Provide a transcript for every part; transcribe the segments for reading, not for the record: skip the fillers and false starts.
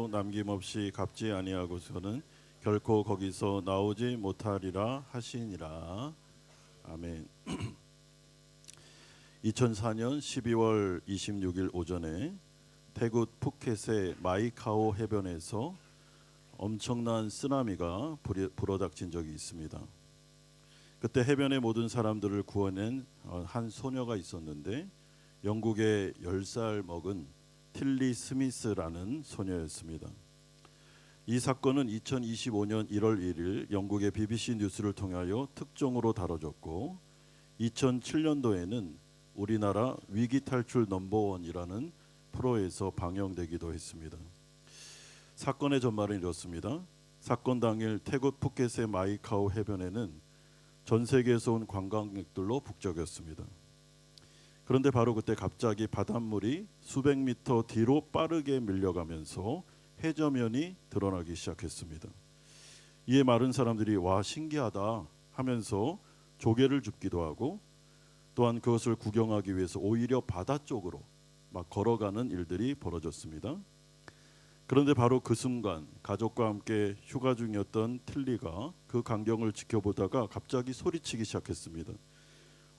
하나도 남김없이 갚지 아니하고서는 결코 거기서 나오지 못하리라 하시니라. 아멘. 2004년 12월 26일 오전에 태국 푸켓의 마이카오 해변에서 엄청난 쓰나미가 불어닥친 적이 있습니다. 그때 해변의 모든 사람들을 구해낸 한 소녀가 있었는데 영국의 10살 먹은 틸리 스미스라는 소녀였습니다. 이 사건은 2025년 1월 1일 영국의 BBC 뉴스를 통하여 특종으로 다뤄졌고 2007년도에는 우리나라 위기 탈출 넘버원이라는 프로에서 방영되기도 했습니다. 사건의 전말은 이렇습니다. 사건 당일 태국 푸켓의 마이카오 해변에는 전 세계에서 온 관광객들로 북적였습니다. 그런데 바로 그때 갑자기 바닷물이 수백 미터 뒤로 빠르게 밀려가면서 해저면이 드러나기 시작했습니다. 이에 많은 사람들이 와 신기하다 하면서 조개를 줍기도 하고 또한 그것을 구경하기 위해서 오히려 바다 쪽으로 막 걸어가는 일들이 벌어졌습니다. 그런데 바로 그 순간 가족과 함께 휴가 중이었던 틸리가 그 광경을 지켜보다가 갑자기 소리치기 시작했습니다.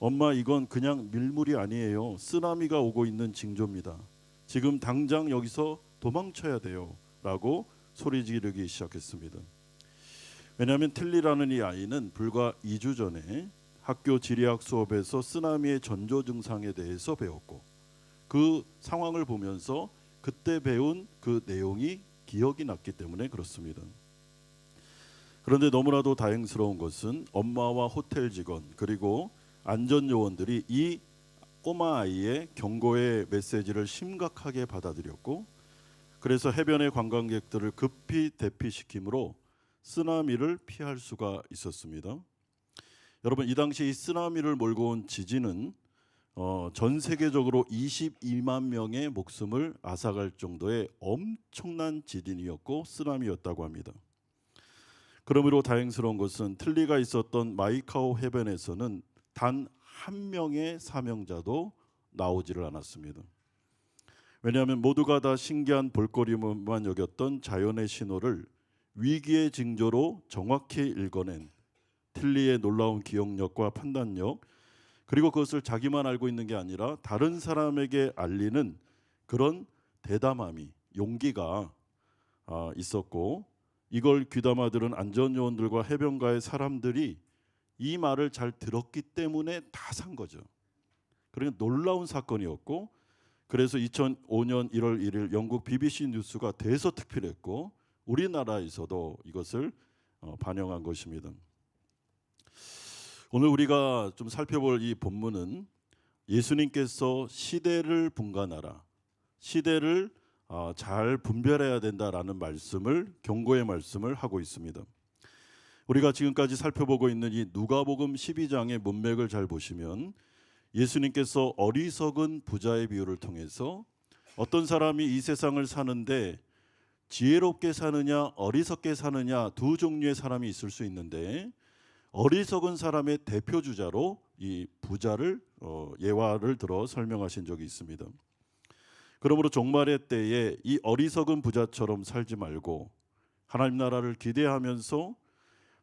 엄마, 이건 그냥 밀물이 아니에요. 쓰나미가 오고 있는 징조입니다. 지금 당장 여기서 도망쳐야 돼요. 라고 소리 지르기 시작했습니다. 왜냐하면 틸리라는 이 아이는 불과 2주 전에 학교 지리학 수업에서 쓰나미의 전조 증상에 대해서 배웠고 그 상황을 보면서 그때 배운 그 내용이 기억이 났기 때문에 그렇습니다. 그런데 너무나도 다행스러운 것은 엄마와 호텔 직원 그리고 안전요원들이 이 꼬마 아이의 경고의 메시지를 심각하게 받아들였고 그래서 해변의 관광객들을 급히 대피시키므로 쓰나미를 피할 수가 있었습니다. 여러분, 이 당시 이 쓰나미를 몰고 온 지진은 전 세계적으로 22만 명의 목숨을 앗아갈 정도의 엄청난 지진이었고 쓰나미였다고 합니다. 그러므로 다행스러운 것은 틸리가 있었던 마이카오 해변에서는 단 한 명의 사명자도 나오지를 않았습니다. 왜냐하면 모두가 다 신기한 볼거리만 여겼던 자연의 신호를 위기의 징조로 정확히 읽어낸 틸리의 놀라운 기억력과 판단력 그리고 그것을 자기만 알고 있는 게 아니라 다른 사람에게 알리는 그런 대담함이 용기가 있었고 이걸 귀담아 들은 안전요원들과 해변가의 사람들이 이 말을 잘 들었기 때문에 다 산 거죠. 그러니까 놀라운 사건이었고 그래서 2005년 1월 1일 영국 BBC 뉴스가 대서특필했고 우리나라에서도 이것을 반영한 것입니다. 오늘 우리가 좀 살펴볼 이 본문은 예수님께서 시대를 분간하라, 시대를 잘 분별해야 된다라는 말씀을 경고의 말씀을 하고 있습니다. 우리가 지금까지 살펴보고 있는 이 누가복음 12장의 문맥을 잘 보시면 예수님께서 어리석은 부자의 비유를 통해서 어떤 사람이 이 세상을 사는데 지혜롭게 사느냐 어리석게 사느냐 두 종류의 사람이 있을 수 있는데 어리석은 사람의 대표 주자로 이 부자를 예화를 들어 설명하신 적이 있습니다. 그러므로 종말의 때에 이 어리석은 부자처럼 살지 말고 하나님 나라를 기대하면서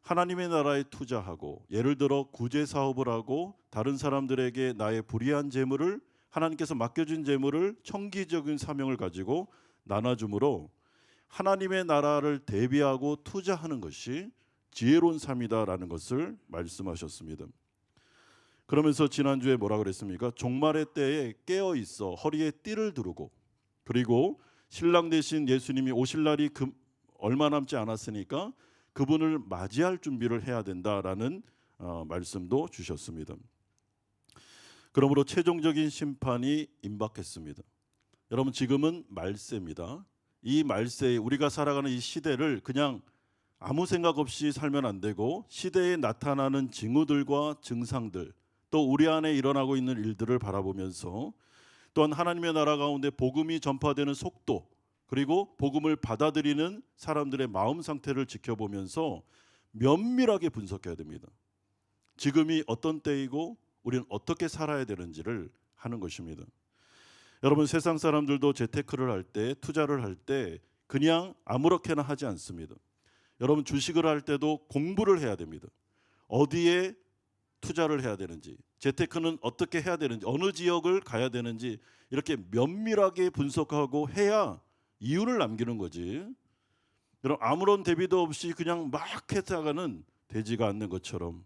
하나님의 나라에 투자하고 예를 들어 구제 사업을 하고 다른 사람들에게 나의 불의한 재물을 하나님께서 맡겨준 재물을 청기적인 사명을 가지고 나눠줌으로 하나님의 나라를 대비하고 투자하는 것이 지혜로운 삶이다라는 것을 말씀하셨습니다. 그러면서 지난주에 뭐라 그랬습니까? 종말의 때에 깨어 있어 허리에 띠를 두르고 그리고 신랑 되신 예수님이 오실 날이 얼마 남지 않았으니까 그분을 맞이할 준비를 해야 된다라는 말씀도 주셨습니다. 그러므로 최종적인 심판이 임박했습니다. 여러분, 지금은 말세입니다. 이 말세에 우리가 살아가는 이 시대를 그냥 아무 생각 없이 살면 안 되고 시대에 나타나는 징후들과 증상들 또 우리 안에 일어나고 있는 일들을 바라보면서 또한 하나님의 나라 가운데 복음이 전파되는 속도 그리고 복음을 받아들이는 사람들의 마음 상태를 지켜보면서 면밀하게 분석해야 됩니다. 지금이 어떤 때이고 우리는 어떻게 살아야 되는지를 하는 것입니다. 여러분, 세상 사람들도 재테크를 할 때 투자를 할 때 그냥 아무렇게나 하지 않습니다. 여러분 주식을 할 때도 공부를 해야 됩니다. 어디에 투자를 해야 되는지, 재테크는 어떻게 해야 되는지, 어느 지역을 가야 되는지 이렇게 면밀하게 분석하고 해야 이윤을 남기는 거지. 여러분 아무런 대비도 없이 그냥 막 했다가는 되지가 않는 것처럼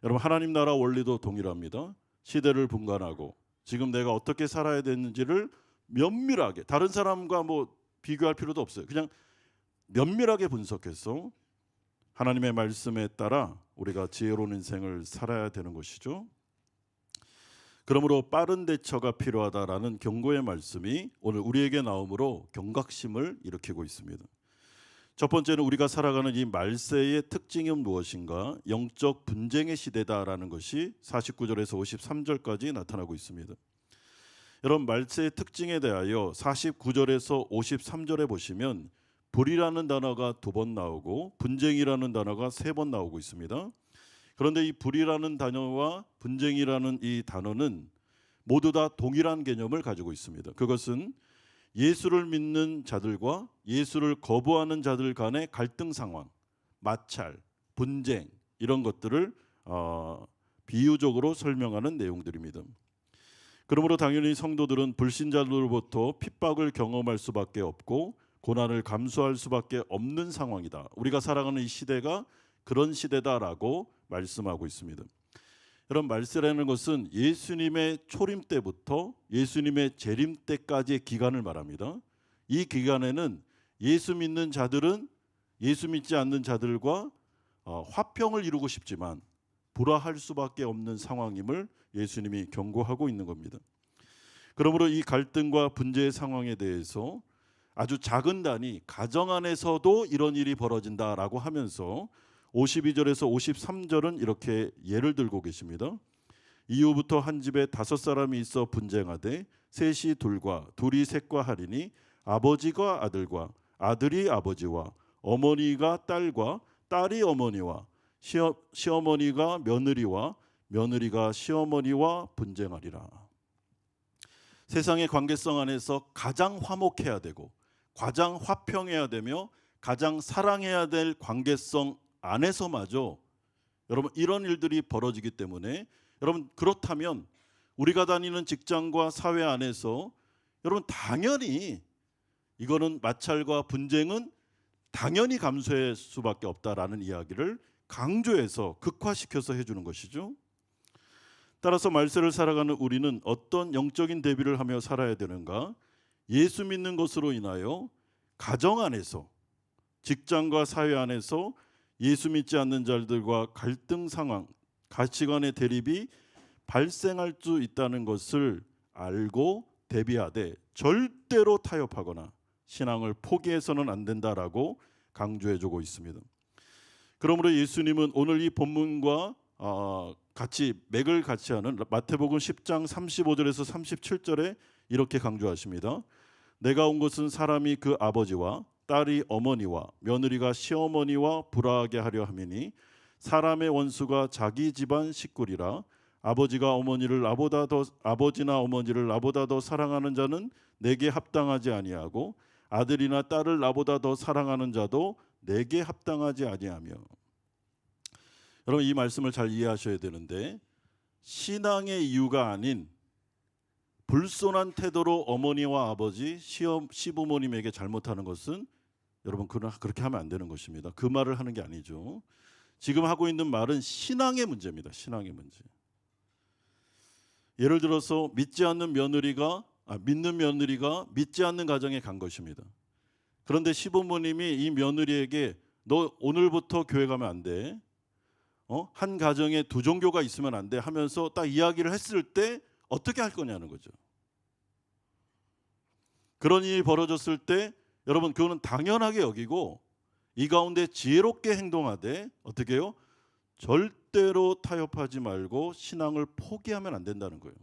여러분 하나님 나라 원리도 동일합니다. 시대를 분간하고 지금 내가 어떻게 살아야 되는지를 면밀하게, 다른 사람과 뭐 비교할 필요도 없어요. 그냥 면밀하게 분석해서 하나님의 말씀에 따라 우리가 지혜로운 인생을 살아야 되는 것이죠. 그러므로 빠른 대처가 필요하다라는 경고의 말씀이 오늘 우리에게 나오므로 경각심을 일으키고 있습니다. 첫 번째는 우리가 살아가는 이 말세의 특징은 무엇인가? 영적 분쟁의 시대다라는 것이 49절에서 53절까지 나타나고 있습니다. 여러분 말세의 특징에 대하여 49절에서 53절에 보시면 불이라는 단어가 2번 나오고 분쟁이라는 단어가 3번 나오고 있습니다. 그런데 이 불이라는 단어와 분쟁이라는 이 단어는 모두 다 동일한 개념을 가지고 있습니다. 그것은 예수를 믿는 자들과 예수를 거부하는 자들 간의 갈등 상황, 마찰, 분쟁 이런 것들을 비유적으로 설명하는 내용들입니다. 그러므로 당연히 성도들은 불신자들로부터 핍박을 경험할 수밖에 없고 고난을 감수할 수밖에 없는 상황이다. 우리가 살아가는 이 시대가 그런 시대다라고 말씀하고 있습니다. 여러분 말세라는 것은 예수님의 초림 때부터 예수님의 재림 때까지의 기간을 말합니다. 이 기간에는 예수 믿는 자들은 예수 믿지 않는 자들과 화평을 이루고 싶지만 불화할 수밖에 없는 상황임을 예수님이 경고하고 있는 겁니다. 그러므로 이 갈등과 분쟁의 상황에 대해서 아주 작은 단위 가정 안에서도 이런 일이 벌어진다라고 하면서 52절에서 53절은 이렇게 예를 들고 계십니다. 이후부터 한 집에 5사람이 있어 분쟁하되 셋이 둘과 둘이 셋과 하리니 아버지가 아들과 아들이 아버지와 어머니가 딸과 딸이 어머니와 시어머니가 며느리와 며느리가 시어머니와 분쟁하리라. 세상의 관계성 안에서 가장 화목해야 되고 가장 화평해야 되며 가장 사랑해야 될 관계성 안에서마저 여러분 이런 일들이 벌어지기 때문에 여러분 그렇다면 우리가 다니는 직장과 사회 안에서 여러분 당연히 이거는 마찰과 분쟁은 당연히 감수할 수밖에 없다라는 이야기를 강조해서 극화시켜서 해주는 것이죠. 따라서 말세를 살아가는 우리는 어떤 영적인 대비를 하며 살아야 되는가? 예수 믿는 것으로 인하여 가정 안에서 직장과 사회 안에서 예수 믿지 않는 자들과 갈등 상황, 가치관의 대립이 발생할 수 있다는 것을 알고 대비하되 절대로 타협하거나 신앙을 포기해서는 안 된다라고 강조해주고 있습니다. 그러므로 예수님은 오늘 이 본문과 같이 맥을 같이 하는 마태복음 10장 35절에서 37절에 이렇게 강조하십니다. 내가 온 것은 사람이 그 아버지와 딸이 어머니와 며느리가 시어머니와 불화하게 하려 함이니 사람의 원수가 자기 집안 식구리라. 아버지나 어머니를 나보다 더 사랑하는 자는 내게 합당하지 아니하고 아들이나 딸을 나보다 더 사랑하는 자도 내게 합당하지 아니하며. 여러분 이 말씀을 잘 이해하셔야 되는데 신앙의 이유가 아닌 불손한 태도로 어머니와 아버지, 시부모님에게 잘못하는 것은 여러분 그렇게 하면 안 되는 것입니다. 그 말을 하는 게 아니죠. 지금 하고 있는 말은 신앙의 문제입니다. 신앙의 문제. 예를 들어서 믿는 며느리가 믿지 않는 가정에 간 것입니다. 그런데 시부모님이 이 며느리에게 너 오늘부터 교회 가면 안 돼. 한 가정에 2종교가 있으면 안 돼 하면서 딱 이야기를 했을 때 어떻게 할 거냐는 거죠. 그런 일이 벌어졌을 때 여러분 그거는 당연하게 여기고 이 가운데 지혜롭게 행동하되 어떻게 해요? 절대로 타협하지 말고 신앙을 포기하면 안 된다는 거예요.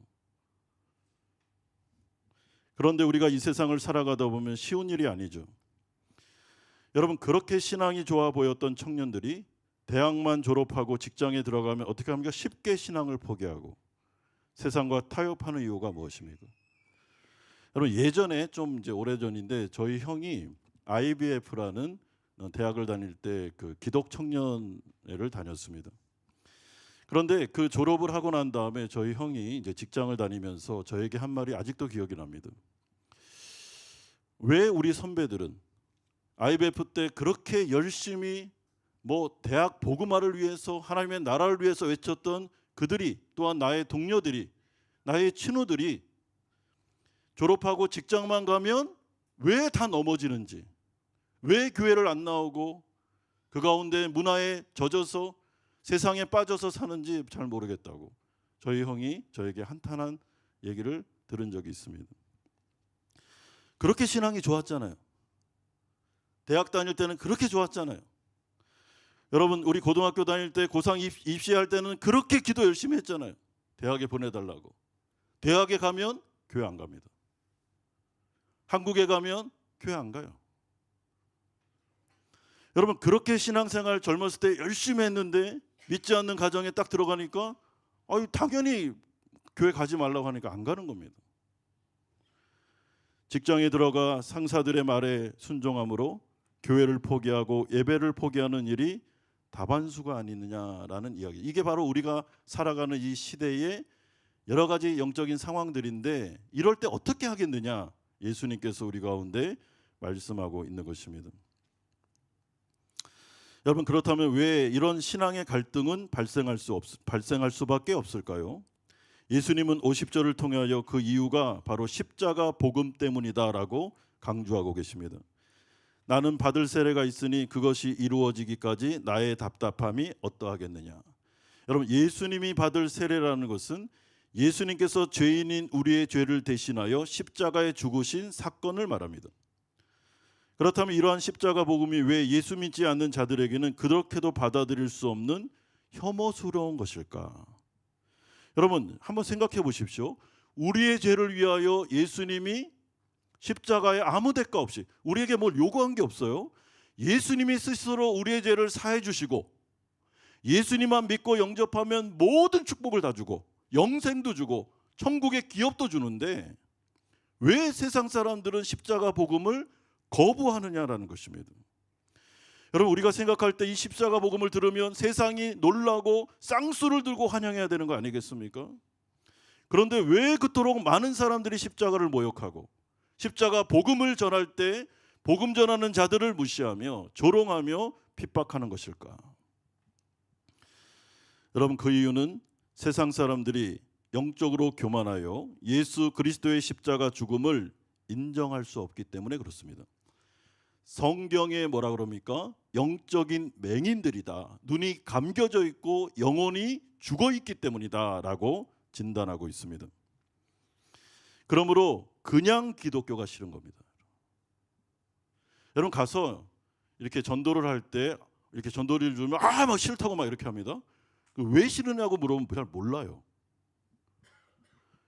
그런데 우리가 이 세상을 살아가다 보면 쉬운 일이 아니죠. 여러분 그렇게 신앙이 좋아 보였던 청년들이 대학만 졸업하고 직장에 들어가면 어떻게 합니까? 쉽게 신앙을 포기하고 세상과 타협하는 이유가 무엇입니까? 여러분 예전에 좀 이제 오래전인데 저희 형이 IBF라는 대학을 다닐 때 그 기독 청년회를 다녔습니다. 그런데 그 졸업을 하고 난 다음에 저희 형이 이제 직장을 다니면서 저에게 한 말이 아직도 기억이 납니다. 왜 우리 선배들은 IBF 때 그렇게 열심히 뭐 대학 복음화를 위해서 하나님의 나라를 위해서 외쳤던 그들이, 또한 나의 동료들이, 나의 친구들이 졸업하고 직장만 가면 왜 다 넘어지는지, 왜 교회를 안 나오고 그 가운데 문화에 젖어서 세상에 빠져서 사는지 잘 모르겠다고 저희 형이 저에게 한탄한 얘기를 들은 적이 있습니다. 그렇게 신앙이 좋았잖아요. 대학 다닐 때는 그렇게 좋았잖아요. 여러분, 우리 고등학교 다닐 때 고3 입시할 때는 그렇게 기도 열심히 했잖아요. 대학에 보내달라고. 대학에 가면 교회 안 갑니다. 한국에 가면 교회 안 가요. 여러분, 그렇게 신앙생활 젊었을 때 열심히 했는데 믿지 않는 가정에 딱 들어가니까 당연히 교회 가지 말라고 하니까 안 가는 겁니다. 직장에 들어가 상사들의 말에 순종함으로 교회를 포기하고 예배를 포기하는 일이 다반수가 아니느냐라는 이야기. 이게 바로 우리가 살아가는 이 시대의 여러 가지 영적인 상황들인데, 이럴 때 어떻게 하겠느냐, 예수님께서 우리 가운데 말씀하고 있는 것입니다. 여러분, 그렇다면 왜 이런 신앙의 갈등은 발생할 수밖에 없을까요? 예수님은 50절을 통하여 그 이유가 바로 십자가 복음 때문이다라고 강조하고 계십니다. 나는 받을 세례가 있으니 그것이 이루어지기까지 나의 답답함이 어떠하겠느냐. 여러분, 예수님이 받을 세례라는 것은 예수님께서 죄인인 우리의 죄를 대신하여 십자가에 죽으신 사건을 말합니다. 그렇다면 이러한 십자가 복음이 왜 예수 믿지 않는 자들에게는 그렇게도 받아들일 수 없는 혐오스러운 것일까? 여러분, 한번 생각해 보십시오. 우리의 죄를 위하여 예수님이 십자가에 아무 대가 없이, 우리에게 뭘 요구한 게 없어요. 예수님이 스스로 우리의 죄를 사해 주시고, 예수님만 믿고 영접하면 모든 축복을 다 주고 영생도 주고 천국의 기업도 주는데, 왜 세상 사람들은 십자가 복음을 거부하느냐라는 것입니다. 여러분, 우리가 생각할 때 이 십자가 복음을 들으면 세상이 놀라고 쌍수를 들고 환영해야 되는 거 아니겠습니까? 그런데 왜 그토록 많은 사람들이 십자가를 모욕하고 십자가 복음을 전할 때 복음 전하는 자들을 무시하며 조롱하며 핍박하는 것일까? 여러분, 그 이유는 세상 사람들이 영적으로 교만하여 예수 그리스도의 십자가 죽음을 인정할 수 없기 때문에 그렇습니다. 성경에 뭐라 그럽니까? 영적인 맹인들이다. 눈이 감겨져 있고 영혼이 죽어 있기 때문이다라고 진단하고 있습니다. 그러므로 그냥 기독교가 싫은 겁니다. 여러분, 가서 이렇게 전도를 할 때 이렇게 전도를 주면 막 싫다고 막 이렇게 합니다. 왜 싫으냐고 물어보면 잘 몰라요.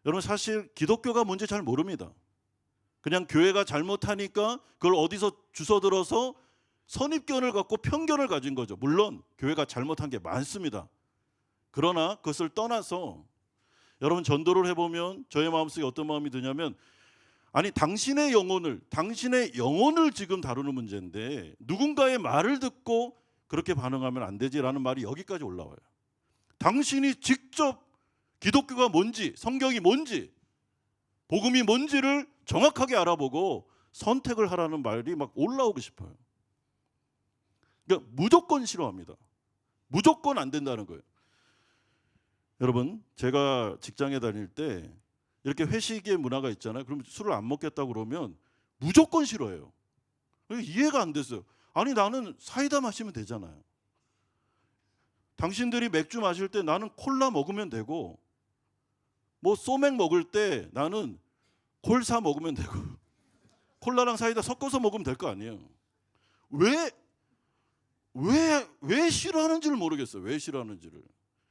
여러분, 사실 기독교가 뭔지 잘 모릅니다. 그냥 교회가 잘못하니까 그걸 어디서 주워들어서 선입견을 갖고 편견을 가진 거죠. 물론 교회가 잘못한 게 많습니다. 그러나 그것을 떠나서 여러분, 전도를 해보면 저의 마음속에 어떤 마음이 드냐면, 아니 당신의 영혼을 지금 다루는 문제인데 누군가의 말을 듣고 그렇게 반응하면 안 되지라는 말이 여기까지 올라와요. 당신이 직접 기독교가 뭔지, 성경이 뭔지, 복음이 뭔지를 정확하게 알아보고 선택을 하라는 말이 막 올라오고 싶어요. 그러니까 무조건 싫어합니다. 무조건 안 된다는 거예요. 여러분, 제가 직장에 다닐 때 이렇게 회식의 문화가 있잖아요. 그럼 술을 안 먹겠다고 그러면 무조건 싫어해요. 이해가 안 됐어요. 아니, 나는 사이다 마시면 되잖아요. 당신들이 맥주 마실 때 나는 콜라 먹으면 되고, 뭐 소맥 먹을 때 나는 콜사 먹으면 되고, 콜라랑 사이다 섞어서 먹으면 될 거 아니에요. 왜 싫어하는지를 모르겠어요. 왜 싫어하는지를.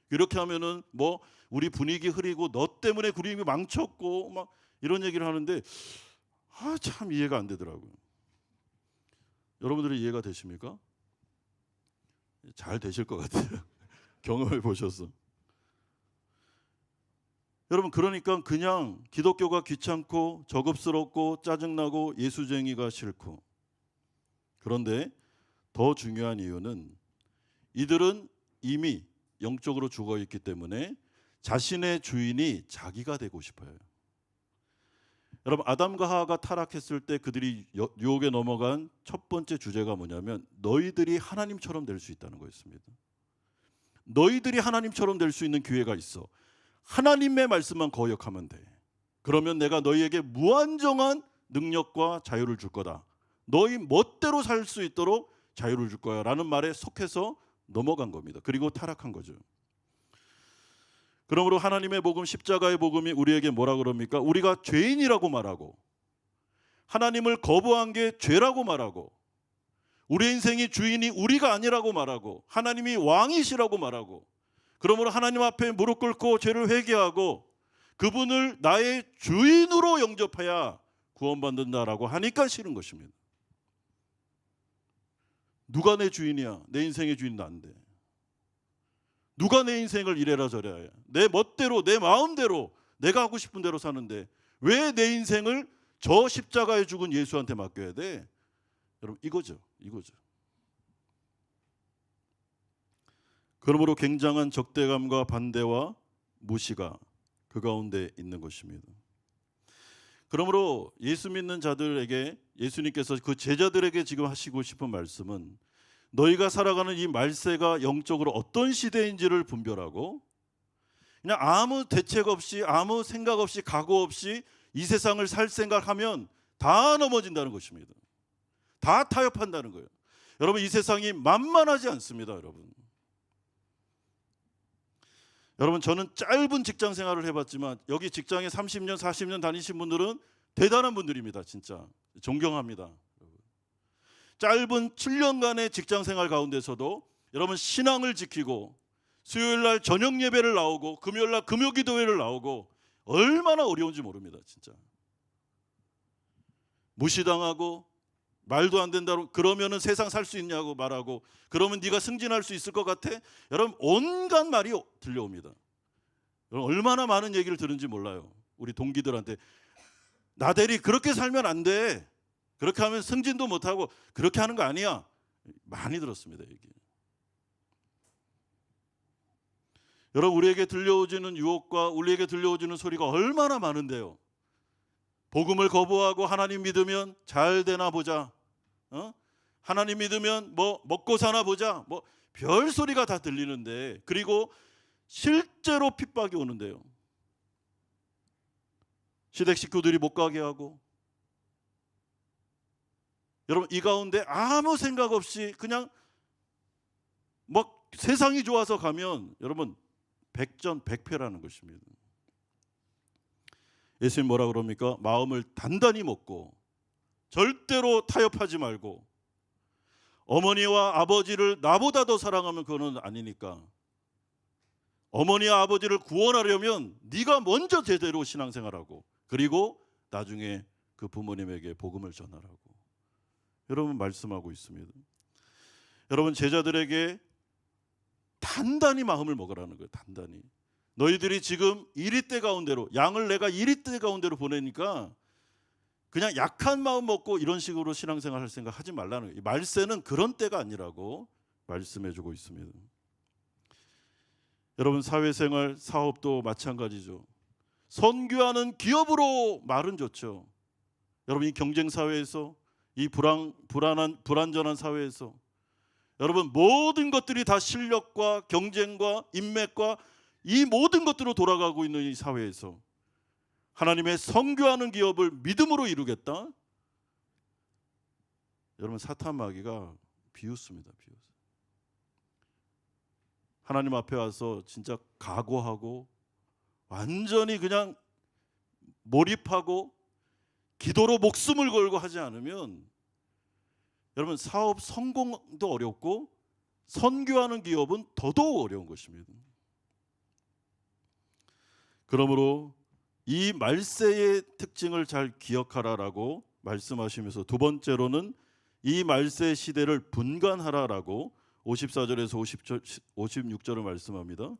이렇게 하면은 뭐 우리 분위기 흐리고 너 때문에 분위기 망쳤고 막 이런 얘기를 하는데 참 이해가 안 되더라고요. 여러분들이 이해가 되십니까? 잘 되실 것 같아요. 경험해 보셔서. 여러분, 그러니까 그냥 기독교가 귀찮고 저급스럽고 짜증나고 예수쟁이가 싫고, 그런데 더 중요한 이유는 이들은 이미 영적으로 죽어 있기 때문에 자신의 주인이 자기가 되고 싶어요. 여러분, 아담과 하와가 타락했을 때 그들이 유혹에 넘어간 첫 번째 주제가 뭐냐면 너희들이 하나님처럼 될 수 있다는 거였습니다. 너희들이 하나님처럼 될 수 있는 기회가 있어. 하나님의 말씀만 거역하면 돼. 그러면 내가 너희에게 무한정한 능력과 자유를 줄 거다. 너희 멋대로 살 수 있도록 자유를 줄 거야 라는 말에 속해서 넘어간 겁니다. 그리고 타락한 거죠. 그러므로 하나님의 복음, 십자가의 복음이 우리에게 뭐라 그럽니까? 우리가 죄인이라고 말하고, 하나님을 거부한 게 죄라고 말하고, 우리 인생이 주인이 우리가 아니라고 말하고, 하나님이 왕이시라고 말하고, 그러므로 하나님 앞에 무릎 꿇고 죄를 회개하고 그분을 나의 주인으로 영접해야 구원받는다라고 하니까 싫은 것입니다. 누가 내 주인이야? 내 인생의 주인은 안 돼. 누가 내 인생을 이래라 저래라 해. 내 멋대로 내 마음대로 내가 하고 싶은 대로 사는데 왜 내 인생을 저 십자가에 죽은 예수한테 맡겨야 돼? 여러분, 이거죠. 그러므로 굉장한 적대감과 반대와 무시가 그 가운데 있는 것입니다. 그러므로 예수 믿는 자들에게, 예수님께서 그 제자들에게 지금 하시고 싶은 말씀은 너희가 살아가는 이 말세가 영적으로 어떤 시대인지를 분별하고 그냥 아무 대책 없이, 아무 생각 없이, 각오 없이 이 세상을 살 생각하면 다 넘어진다는 것입니다. 다 타협한다는 거예요. 여러분, 이 세상이 만만하지 않습니다. 여러분, 저는 짧은 직장 생활을 해봤지만 여기 직장에 30년, 40년 다니신 분들은 대단한 분들입니다. 진짜 존경합니다. 짧은 7년간의 직장 생활 가운데서도 여러분 신앙을 지키고 수요일 날 저녁 예배를 나오고 금요일 날 금요 기도회를 나오고 얼마나 어려운지 모릅니다. 진짜 무시당하고 말도 안 된다고 그러면은 세상 살 수 있냐고 말하고 그러면 네가 승진할 수 있을 것 같아? 여러분 온갖 말이 들려옵니다. 여러분 얼마나 많은 얘기를 들은지 몰라요. 우리 동기들한테 나대리 그렇게 살면 안 돼. 그렇게 하면 승진도 못하고 그렇게 하는 거 아니야. 많이 들었습니다. 얘기. 여러분 우리에게 들려오지는 유혹과 우리에게 들려오지는 소리가 얼마나 많은데요. 복음을 거부하고 하나님 믿으면 잘 되나 보자. 하나님 믿으면 뭐 먹고 사나 보자. 뭐 별 소리가 다 들리는데 그리고 실제로 핍박이 오는데요. 시댁 식구들이 못 가게 하고 여러분 이 가운데 아무 생각 없이 그냥 막 세상이 좋아서 가면 여러분 백전백패라는 것입니다. 예수님 뭐라 그럽니까? 마음을 단단히 먹고 절대로 타협하지 말고 어머니와 아버지를 나보다 더 사랑하면 그거는 아니니까 어머니와 아버지를 구원하려면 네가 먼저 제대로 신앙생활하고 그리고 나중에 그 부모님에게 복음을 전하라고 여러분 말씀하고 있습니다. 여러분 제자들에게 단단히 마음을 먹으라는 거예요. 단단히. 너희들이 지금 이리때 가운데로 양을 내가 이리때 가운데로 보내니까 그냥 약한 마음 먹고 이런 식으로 신앙생활 할 생각 하지 말라는 거예요. 말세는 그런 때가 아니라고 말씀해주고 있습니다. 여러분 사회생활 사업도 마찬가지죠. 선교하는 기업으로 말은 좋죠. 여러분 이 경쟁 사회에서 이 불안전한 사회에서 여러분 모든 것들이 다 실력과 경쟁과 인맥과 이 모든 것들로 돌아가고 있는 이 사회에서 하나님의 선교하는 기업을 믿음으로 이루겠다. 여러분 사탄 마귀가 비웃습니다. 하나님 앞에 와서 진짜 각오하고 완전히 그냥 몰입하고 기도로 목숨을 걸고 하지 않으면 여러분 사업 성공도 어렵고 선교하는 기업은 더더욱 어려운 것입니다. 그러므로 이 말세의 특징을 잘 기억하라라고 말씀하시면서 두 번째로는 이 말세 시대를 분간하라라고 54절에서 56절을 말씀합니다.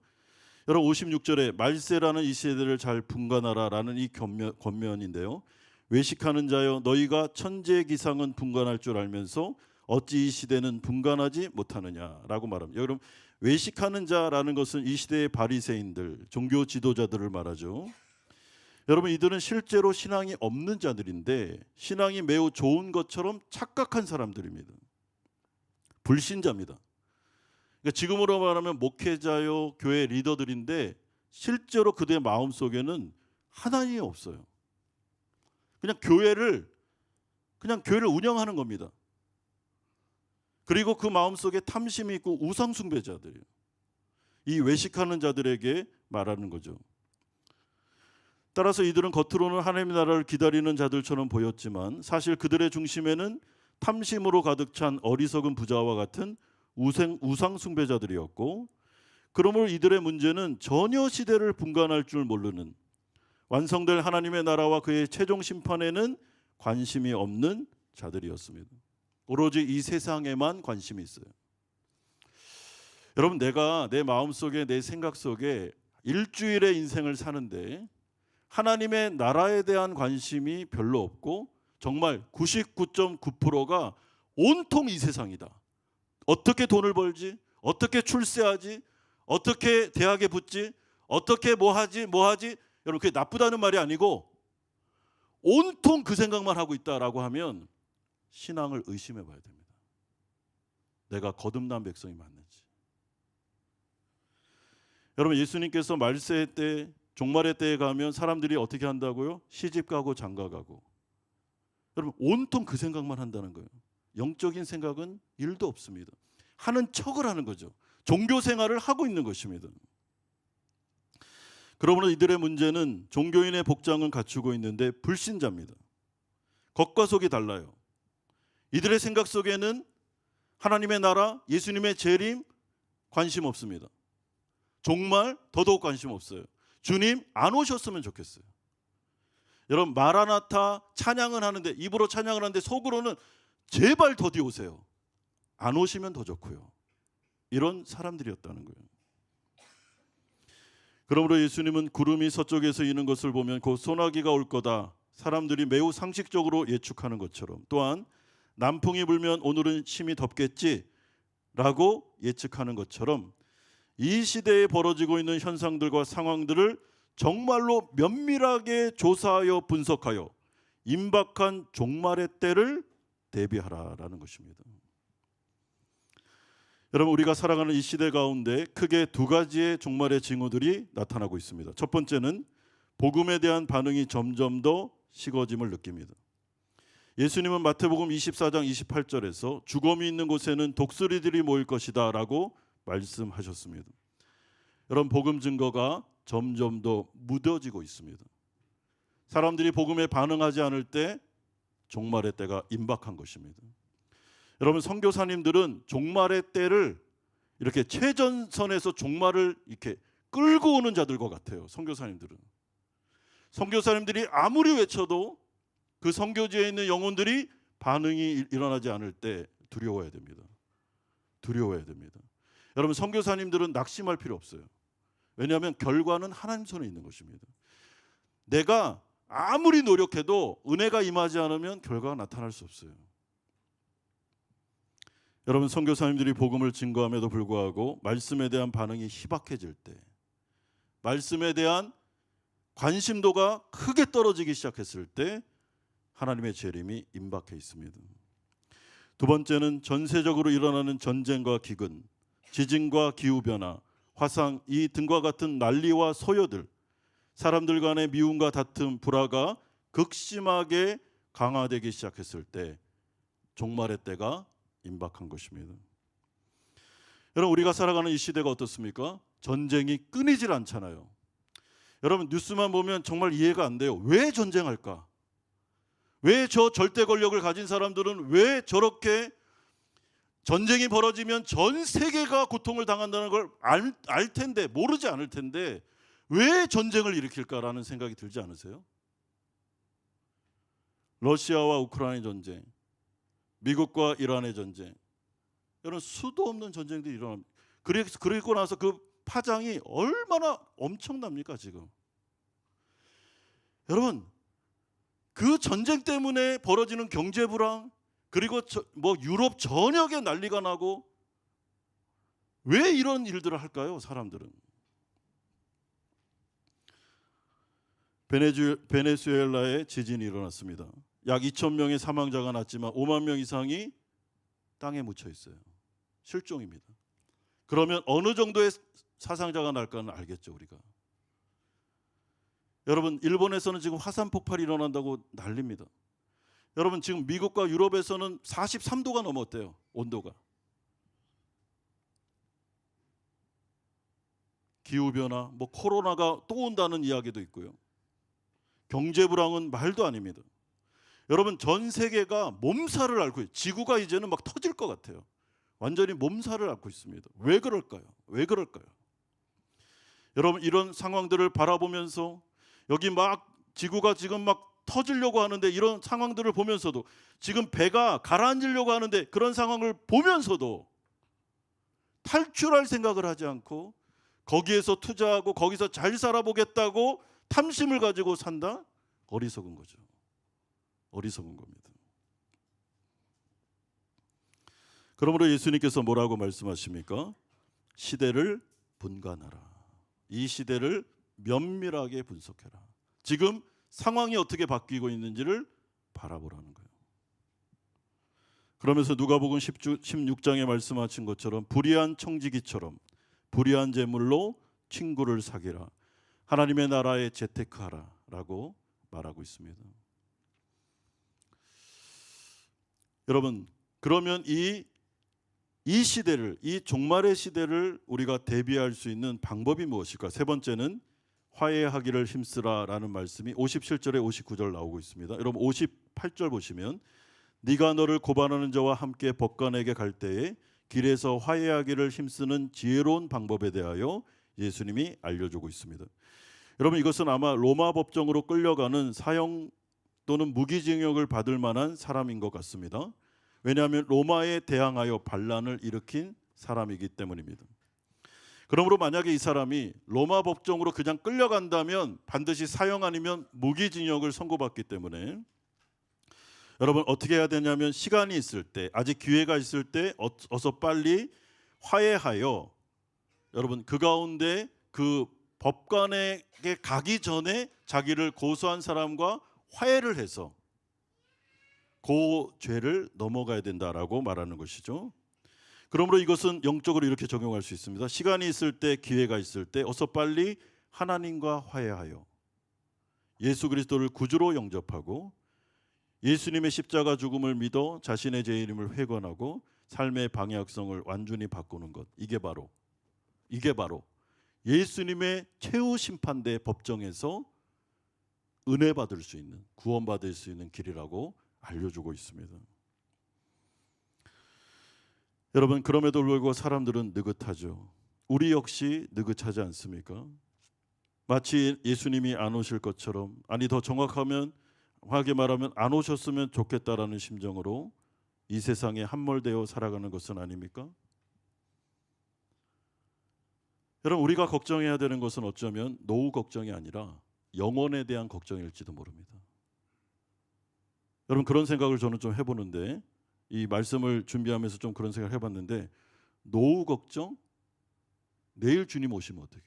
여러분 56절에 말세라는 이 시대를 잘 분간하라라는 이 권면인데요. 외식하는 자여 너희가 천지의 기상은 분간할 줄 알면서 어찌 이 시대는 분간하지 못하느냐라고 말합니다. 여러분, 외식하는 자라는 것은 이 시대의 바리새인들, 종교 지도자들을 말하죠. 여러분, 이들은 실제로 신앙이 없는 자들인데 신앙이 매우 좋은 것처럼 착각한 사람들입니다. 불신자입니다. 그러니까 지금으로 말하면 목회자요, 교회 리더들인데 실제로 그들의 마음속에는 하나님이 없어요. 그냥 교회를 운영하는 겁니다. 그리고 그 마음속에 탐심이 있고 우상 숭배자들이에요. 이 외식하는 자들에게 말하는 거죠. 따라서 이들은 겉으로는 하나님의 나라를 기다리는 자들처럼 보였지만 사실 그들의 중심에는 탐심으로 가득 찬 어리석은 부자와 같은 우상 숭배자들이었고, 그러므로 이들의 문제는 전혀 시대를 분간할 줄 모르는, 완성될 하나님의 나라와 그의 최종 심판에는 관심이 없는 자들이었습니다. 오로지 이 세상에만 관심이 있어요. 여러분, 내가 내 마음속에, 내 생각 속에 일주일의 인생을 사는데 하나님의 나라에 대한 관심이 별로 없고 정말 99.9%가 온통 이 세상이다. 어떻게 돈을 벌지? 어떻게 출세하지? 어떻게 대학에 붙지? 어떻게 뭐 하지? 여러분, 그게 나쁘다는 말이 아니고 온통 그 생각만 하고 있다라고 하면 신앙을 의심해 봐야 됩니다. 내가 거듭난 백성이 맞는지. 여러분, 예수님께서 말세 때, 종말의 때에 가면 사람들이 어떻게 한다고요? 시집 가고 장가 가고. 여러분, 온통 그 생각만 한다는 거예요. 영적인 생각은 1도 없습니다. 하는 척을 하는 거죠. 종교 생활을 하고 있는 것입니다. 그러므로 이들의 문제는 종교인의 복장은 갖추고 있는데 불신자입니다. 겉과 속이 달라요. 이들의 생각 속에는 하나님의 나라, 예수님의 재림 관심 없습니다. 종말 더더욱 관심 없어요. 주님 안 오셨으면 좋겠어요. 여러분, 마라나타 찬양은 하는데, 입으로 찬양을 하는데 속으로는 제발 더디 오세요. 안 오시면 더 좋고요. 이런 사람들이었다는 거예요. 그러므로 예수님은 구름이 서쪽에서 이는 것을 보면 곧 소나기가 올 거다, 사람들이 매우 상식적으로 예측하는 것처럼, 또한 남풍이 불면 오늘은 심히 덥겠지 라고 예측하는 것처럼 이 시대에 벌어지고 있는 현상들과 상황들을 정말로 면밀하게 조사하여 분석하여 임박한 종말의 때를 대비하라라는 것입니다. 여러분, 우리가 살아가는 이 시대 가운데 크게 두 가지의 종말의 징후들이 나타나고 있습니다. 첫 번째는 복음에 대한 반응이 점점 더 식어짐을 느낍니다. 예수님은 마태복음 24장 28절에서 죽음이 있는 곳에는 독수리들이 모일 것이다 라고 말씀하셨습니다. 여러분, 복음 증거가 점점 더 무뎌지고 있습니다. 사람들이 복음에 반응하지 않을 때 종말의 때가 임박한 것입니다. 여러분, 선교사님들은 종말의 때를 이렇게 최전선에서 종말을 이렇게 끌고 오는 자들과 같아요. 선교사님들은. 선교사님들이 아무리 외쳐도 그 선교지에 있는 영혼들이 반응이 일어나지 않을 때 두려워해야 됩니다. 두려워해야 됩니다. 여러분, 선교사님들은 낙심할 필요 없어요. 왜냐하면 결과는 하나님 손에 있는 것입니다. 내가 아무리 노력해도 은혜가 임하지 않으면 결과가 나타날 수 없어요. 여러분, 선교사님들이 복음을 증거함에도 불구하고 말씀에 대한 반응이 희박해질 때, 말씀에 대한 관심도가 크게 떨어지기 시작했을 때 하나님의 재림이 임박해 있습니다. 두 번째는 전세적으로 일어나는 전쟁과 기근, 지진과 기후변화, 화상, 이 등과 같은 난리와 소요들, 사람들 간의 미움과 다툼, 불화가 극심하게 강화되기 시작했을 때 종말의 때가 임박한 것입니다. 여러분, 우리가 살아가는 이 시대가 어떻습니까? 전쟁이 끊이질 않잖아요. 여러분, 뉴스만 보면 정말 이해가 안 돼요. 왜 전쟁할까? 왜 저 절대 권력을 가진 사람들은 왜 저렇게 전쟁이 벌어지면 전 세계가 고통을 당한다는 걸 알 텐데, 모르지 않을 텐데 왜 전쟁을 일으킬까라는 생각이 들지 않으세요? 러시아와 우크라이나 전쟁, 미국과 이란의 전쟁, 이런 수도 없는 전쟁들이 일어납니다. 그리고 나서 그 파장이 얼마나 엄청납니까 지금. 여러분, 그 전쟁 때문에 벌어지는 경제 불황, 그리고 뭐 유럽 전역에 난리가 나고, 왜 이런 일들을 할까요? 사람들은. 베네수엘라에 지진이 일어났습니다. 약 2,000명의 사망자가 났지만 5만 명 이상이 땅에 묻혀 있어요. 실종입니다. 그러면 어느 정도의 사상자가 날까는 알겠죠, 우리가. 여러분, 일본에서는 지금 화산 폭발이 일어난다고 난립니다. 여러분, 지금 미국과 유럽에서는 43도가 넘었대요, 온도가. 기후변화, 뭐 코로나가 또 온다는 이야기도 있고요. 경제 불황은 말도 아닙니다. 여러분, 전 세계가 몸살을 앓고 있어요. 지구가 이제는 막 터질 것 같아요. 완전히 몸살을 앓고 있습니다. 왜 그럴까요? 왜 그럴까요? 여러분, 이런 상황들을 바라보면서, 여기 막 지구가 지금 막 터지려고 하는데, 이런 상황들을 보면서도, 지금 배가 가라앉으려고 하는데, 그런 상황을 보면서도 탈출할 생각을 하지 않고 거기에서 투자하고 거기서 잘 살아보겠다고 탐심을 가지고 산다? 어리석은 거죠. 어리석은 겁니다. 그러므로 예수님께서 뭐라고 말씀하십니까? 시대를 분간하라. 이 시대를 면밀하게 분석해라. 지금 상황이 어떻게 바뀌고 있는지를 바라보라는 거예요. 그러면서 누가복음 16장에 말씀하신 것처럼 불의한 청지기처럼 불의한 재물로 친구를 사귀라. 하나님의 나라에 재테크하라 라고 말하고 있습니다. 여러분, 그러면 이 시대를, 이 종말의 시대를 우리가 대비할 수 있는 방법이 무엇일까? 세 번째는 화해하기를 힘쓰라라는 말씀이 57절에 59절 나오고 있습니다. 여러분, 58절 보시면 네가 너를 고발하는 자와 함께 법관에게 갈 때에 길에서 화해하기를 힘쓰는 지혜로운 방법에 대하여 예수님이 알려주고 있습니다. 여러분, 이것은 아마 로마 법정으로 끌려가는 사형 또는 무기징역을 받을 만한 사람인 것 같습니다. 왜냐하면 로마에 대항하여 반란을 일으킨 사람이기 때문입니다. 그러므로 만약에 이 사람이 로마 법정으로 그냥 끌려간다면 반드시 사형 아니면 무기징역을 선고받기 때문에, 여러분, 어떻게 해야 되냐면 시간이 있을 때, 아직 기회가 있을 때 어서 빨리 화해하여, 여러분, 그 가운데 그 법관에게 가기 전에 자기를 고소한 사람과 화해를 해서 그 죄를 넘어가야 된다라고 말하는 것이죠. 그러므로 이것은 영적으로 이렇게 적용할 수 있습니다. 시간이 있을 때, 기회가 있을 때 어서 빨리 하나님과 화해하여 예수 그리스도를 구주로 영접하고 예수님의 십자가 죽음을 믿어 자신의 죄인임을 회개하고 삶의 방향성을 완전히 바꾸는 것, 이게 바로 예수님의 최후 심판대 법정에서 은혜 받을 수 있는, 구원받을 수 있는 길이라고 알려주고 있습니다. 여러분, 그럼에도 불구하고 사람들은 느긋하죠. 우리 역시 느긋하지 않습니까? 마치 예수님이 안 오실 것처럼, 아니 더 정확하게 말하면 안 오셨으면 좋겠다라는 심정으로 이 세상에 함몰되어 살아가는 것은 아닙니까? 여러분, 우리가 걱정해야 되는 것은 어쩌면 노후 걱정이 아니라 영혼에 대한 걱정일지도 모릅니다. 여러분, 그런 생각을 저는 좀 해보는데, 이 말씀을 준비하면서 좀 그런 생각을 해봤는데, 노후 걱정? 내일 주님 오시면 어떡해?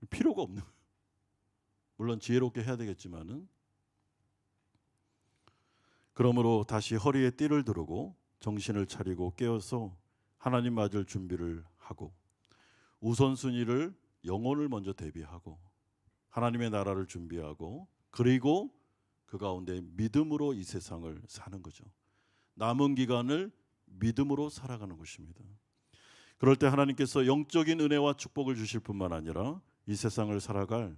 필요가 없는 거예요. 물론 지혜롭게 해야 되겠지만은, 그러므로 다시 허리에 띠를 두르고 정신을 차리고 깨어서 하나님 맞을 준비를 하고 우선순위를 영혼을 먼저 대비하고 하나님의 나라를 준비하고, 그리고 그 가운데 믿음으로 이 세상을 사는 거죠. 남은 기간을 믿음으로 살아가는 것입니다. 그럴 때 하나님께서 영적인 은혜와 축복을 주실 뿐만 아니라 이 세상을 살아갈,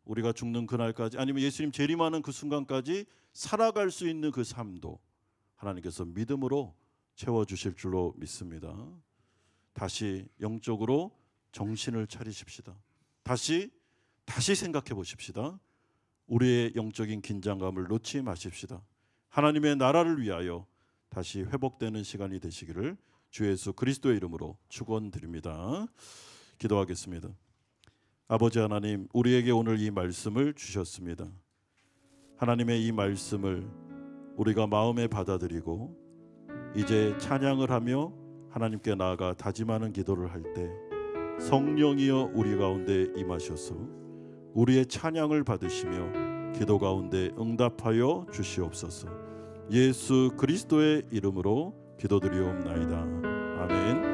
우리가 죽는 그날까지, 아니면 예수님 재림하는 그 순간까지 살아갈 수 있는 그 삶도 하나님께서 믿음으로 채워주실 줄로 믿습니다. 다시 영적으로 정신을 차리십시다. 다시 생각해 보십시다. 우리의 영적인 긴장감을 놓지 마십시다. 하나님의 나라를 위하여 다시 회복되는 시간이 되시기를 주 예수 그리스도의 이름으로 축원드립니다. 기도하겠습니다. 아버지 하나님, 우리에게 오늘 이 말씀을 주셨습니다. 하나님의 이 말씀을 우리가 마음에 받아들이고 이제 찬양을 하며 하나님께 나아가 다짐하는 기도를 할 때 성령이여 우리 가운데 임하셔서 우리의 찬양을 받으시며 기도 가운데 응답하여 주시옵소서. 예수 그리스도의 이름으로 기도드리옵나이다. 아멘.